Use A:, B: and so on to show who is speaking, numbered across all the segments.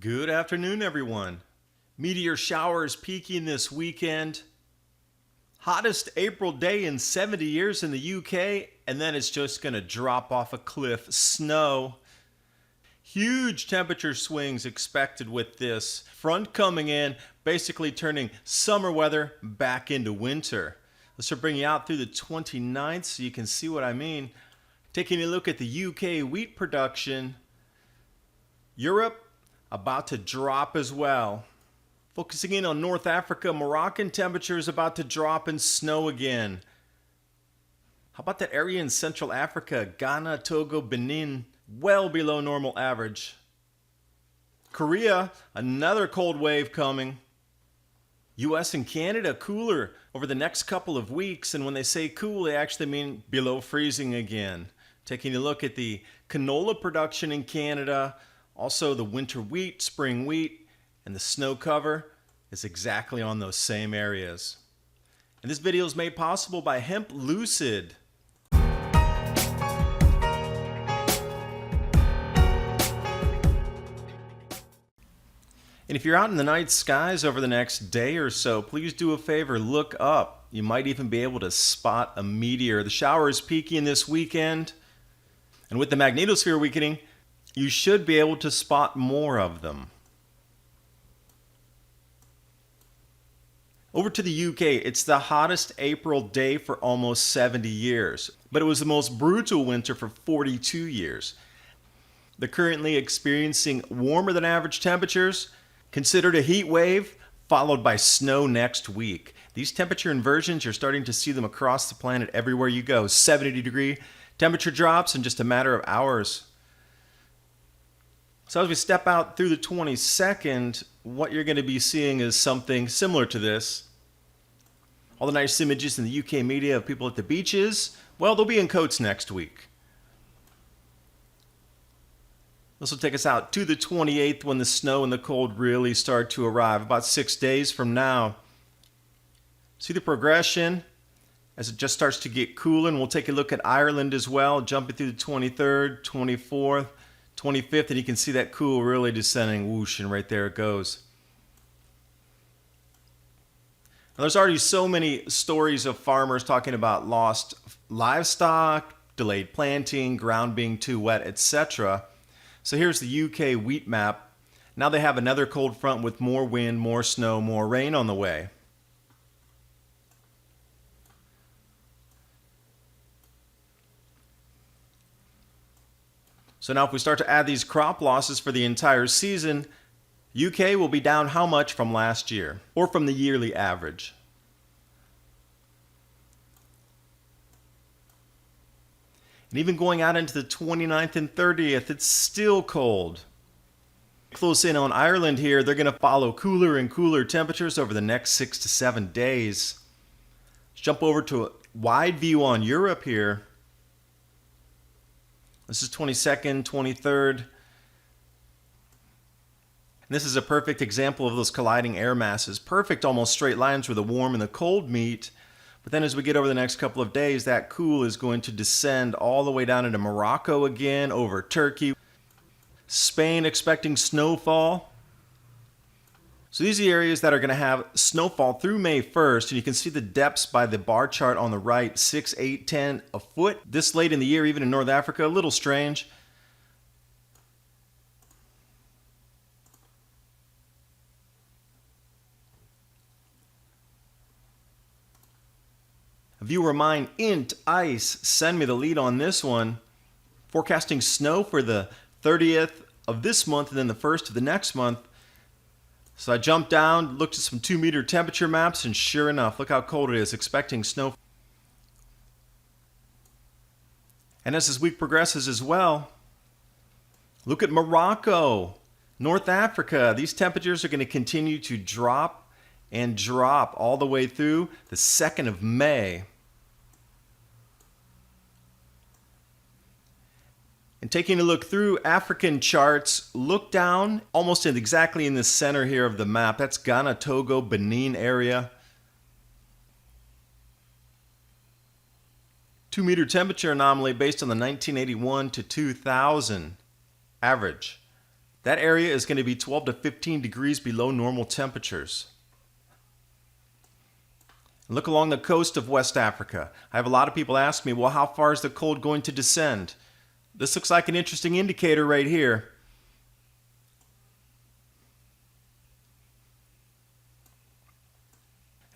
A: Good afternoon, everyone. Meteor showers peaking this weekend. Hottest April day in 70 years in the UK, and then it's just going to drop off a cliff. Snow. Huge temperature swings expected with this front coming in, basically turning summer weather back into winter. This will bring you out through the 29th so you can see what I mean. Taking a look at the UK wheat production. Europe about to drop as well. Focusing in on North Africa, Moroccan temperatures about to drop and snow again. How about that area in Central Africa, Ghana, Togo, Benin, well below normal average. Korea, another cold wave coming. US and Canada, cooler over the next couple of weeks, and when they say cool, they actually mean below freezing again. Taking a look at the canola production in Canada, also the winter wheat, spring wheat, and the snow cover is exactly on those same areas. And this video is made possible by Hemplucid. And if you're out in the night skies over the next day or so, please do a favor, look up. You might even be able to spot a meteor. The shower is peaking this weekend, and with the magnetosphere weakening, you should be able to spot more of them. Over to the UK, it's the hottest April day for almost 70 years, but it was the most brutal winter for 42 years. They're currently experiencing warmer than average temperatures, considered a heat wave, followed by snow next week. These temperature inversions, you're starting to see them across the planet everywhere you go. 70-degree temperature drops in just a matter of hours. So as we step out through the 22nd, what you're going to be seeing is something similar to this. All the nice images in the UK media of people at the beaches, well, they'll be in coats next week. This will take us out to the 28th when the snow and the cold really start to arrive, about 6 days from now. See the progression as it just starts to get cooler, and we'll take a look at Ireland as well, jumping through the 23rd, 24th, 25th, and you can see that cool really descending, whoosh, and right there it goes. Now, there's already so many stories of farmers talking about lost livestock, delayed planting, ground being too wet, etc. So here's the UK wheat map. Now they have another cold front with more wind, more snow, more rain on the way. So now if we start to add these crop losses for the entire season, UK will be down how much from last year, or from the yearly average? And even going out into the 29th and 30th, it's still cold. Close in on Ireland here, they're going to follow cooler and cooler temperatures over the next 6 to 7 days. Let's jump over to a wide view on Europe here. This is 22nd, 23rd. And this is a perfect example of those colliding air masses. Perfect, almost straight lines where the warm and the cold meet. But then as we get over the next couple of days, that cool is going to descend all the way down into Morocco again, over Turkey. Spain expecting snowfall. So these are the areas that are going to have snowfall through May 1st, and you can see the depths by the bar chart on the right, 6, 8, 10 a foot. This late in the year, even in North Africa, a little strange. A viewer of mine, INT ICE, send me the lead on this one. Forecasting snow for the 30th of this month and then the 1st of the next month. So I jumped down, looked at some 2-meter temperature maps, and sure enough, look how cold it is, expecting snow. And as this week progresses as well, look at Morocco, North Africa. These temperatures are going to continue to drop and drop all the way through the 2nd of May. And taking a look through African charts, look down almost exactly in the center here of the map. That's Ghana, Togo, Benin area. 2-meter temperature anomaly based on the 1981 to 2000 average. That area is going to be 12 to 15 degrees below normal temperatures. Look along the coast of West Africa. I have a lot of people ask me, well, how far is the cold going to descend? This looks like an interesting indicator right here.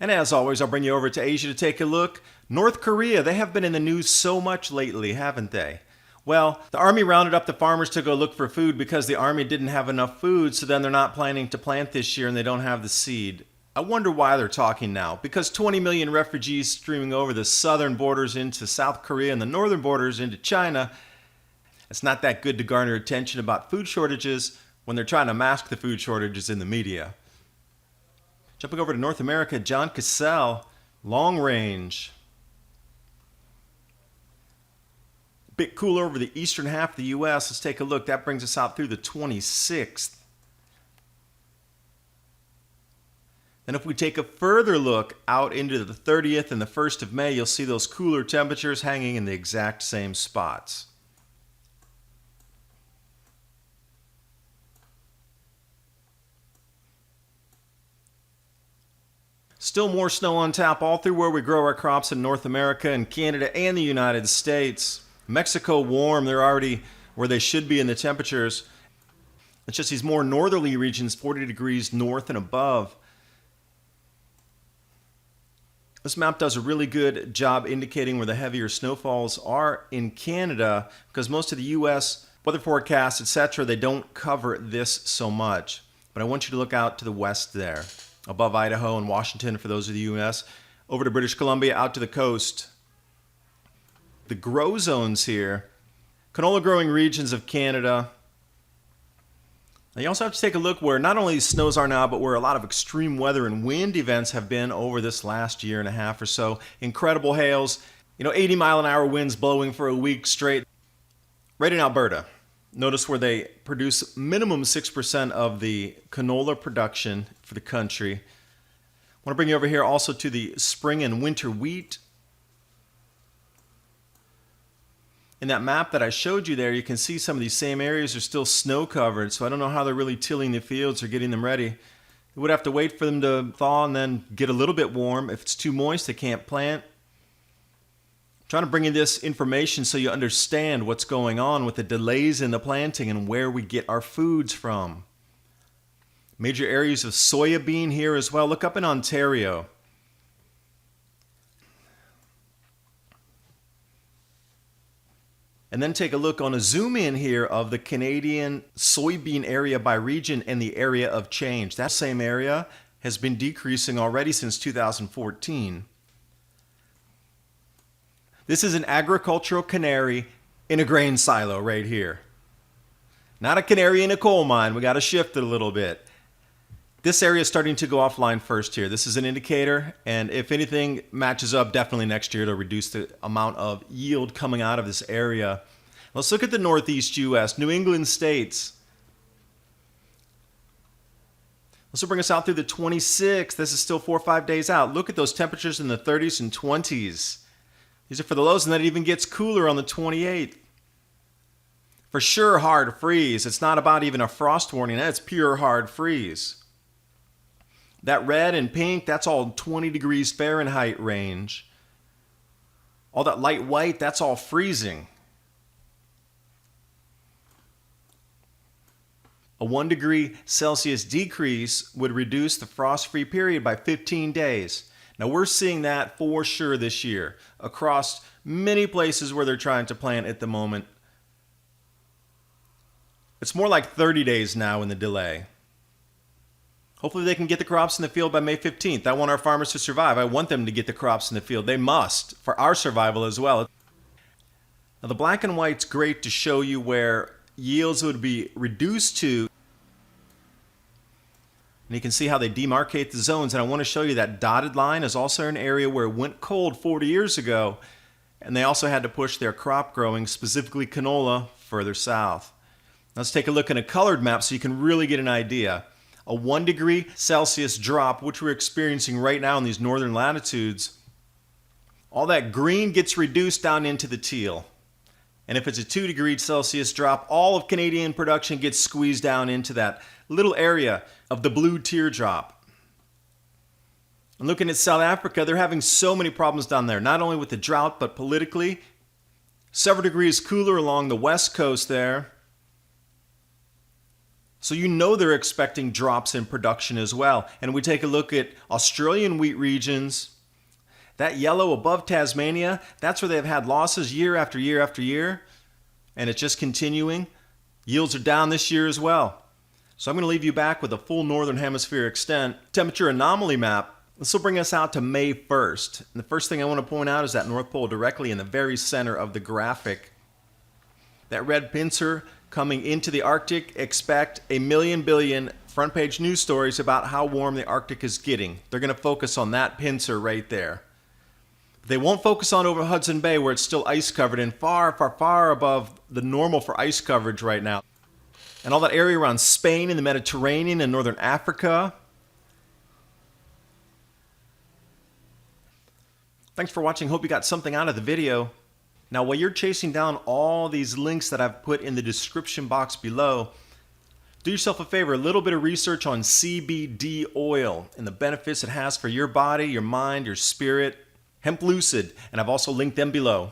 A: And as always, I'll bring you over to Asia to take a look. North Korea, they have been in the news so much lately, haven't they? Well, the army rounded up the farmers to go look for food because the army didn't have enough food, so then they're not planning to plant this year and they don't have the seed. I wonder why they're talking now. Because 20 million refugees streaming over the southern borders into South Korea and the northern borders into China, it's not that good to garner attention about food shortages when they're trying to mask the food shortages in the media. Jumping over to North America, John Cassell, long range. Bit cooler over the eastern half of the U.S. Let's take a look. That brings us out through the 26th. Then if we take a further look out into the 30th and the 1st of May, you'll see those cooler temperatures hanging in the exact same spots. Still more snow on tap all through where we grow our crops in North America and Canada and the United States. Mexico warm, they're already where they should be in the temperatures. It's just these more northerly regions, 40 degrees north and above. This map does a really good job indicating where the heavier snowfalls are in Canada because most of the U.S. weather forecasts, etc., they don't cover this so much. But I want you to look out to the west there, above Idaho and Washington for those of the U.S., over to British Columbia, out to the coast. The grow zones here, canola growing regions of Canada. Now you also have to take a look where not only snows are now, but where a lot of extreme weather and wind events have been over this last year and a half or so. Incredible hails, 80-mile-an-hour winds blowing for a week straight. Right in Alberta, notice where they produce minimum 6% of the canola production for the country. I want to bring you over here also to the spring and winter wheat. In that map that I showed you there, you can see some of these same areas are still snow covered, so I don't know how they're really tilling the fields or getting them ready. You would have to wait for them to thaw and then get a little bit warm. If it's too moist, they can't plant. I'm trying to bring you this information so you understand what's going on with the delays in the planting and where we get our foods from. Major areas of soya bean here as well. Look up in Ontario. And then take a look on a zoom in here of the Canadian soybean area by region and the area of change. That same area has been decreasing already since 2014. This is an agricultural canary in a grain silo right here. Not a canary in a coal mine. We got to shift it a little bit. This area is starting to go offline first here. This is an indicator, and if anything matches up, definitely next year to reduce the amount of yield coming out of this area. Let's look at the Northeast U.S., New England states. This will bring us out through the 26th. This is still 4 or 5 days out. Look at those temperatures in the 30s and 20s. These are for the lows, and then it even gets cooler on the 28th. For sure, hard freeze. It's not about even a frost warning. That's pure hard freeze. That red and pink, that's all 20 degrees Fahrenheit range. All that light white, that's all freezing. A 1 degree Celsius decrease would reduce the frost-free period by 15 days. Now we're seeing that for sure this year across many places where they're trying to plant at the moment. It's more like 30 days now in the delay. Hopefully they can get the crops in the field by May 15th. I want our farmers to survive. I want them to get the crops in the field. They must, for our survival as well. Now the black and white's great to show you where yields would be reduced to. And you can see how they demarcate the zones. And I want to show you that dotted line is also an area where it went cold 40 years ago. And they also had to push their crop growing, specifically canola, further south. Now let's take a look at a colored map so you can really get an idea. A 1 degree Celsius drop, which we're experiencing right now in these northern latitudes, all that green gets reduced down into the teal. And if it's a 2 degrees Celsius drop, all of Canadian production gets squeezed down into that little area of the blue teardrop. And looking at South Africa, they're having so many problems down there, not only with the drought, but politically. Several degrees cooler along the west coast there. So you know they're expecting drops in production as well. And we take a look at Australian wheat regions. That yellow above Tasmania, that's where they've had losses year after year after year. And it's just continuing. Yields are down this year as well. So I'm going to leave you back with a full Northern Hemisphere extent temperature anomaly map. This will bring us out to May 1st. And the first thing I want to point out is that North Pole directly in the very center of the graphic. That red pincer coming into the Arctic. Expect a million billion front page news stories about how warm the Arctic is getting. They're going to focus on that pincer right there. They won't focus on over Hudson Bay where it's still ice covered and far, far, far above the normal for ice coverage right now. And all that area around Spain and the Mediterranean and northern Africa. Thanks for watching. Hope you got something out of the video. Now, while you're chasing down all these links that I've put in the description box below, do yourself a favor, a little bit of research on CBD oil and the benefits it has for your body, your mind, your spirit. Hemplucid, and I've also linked them below.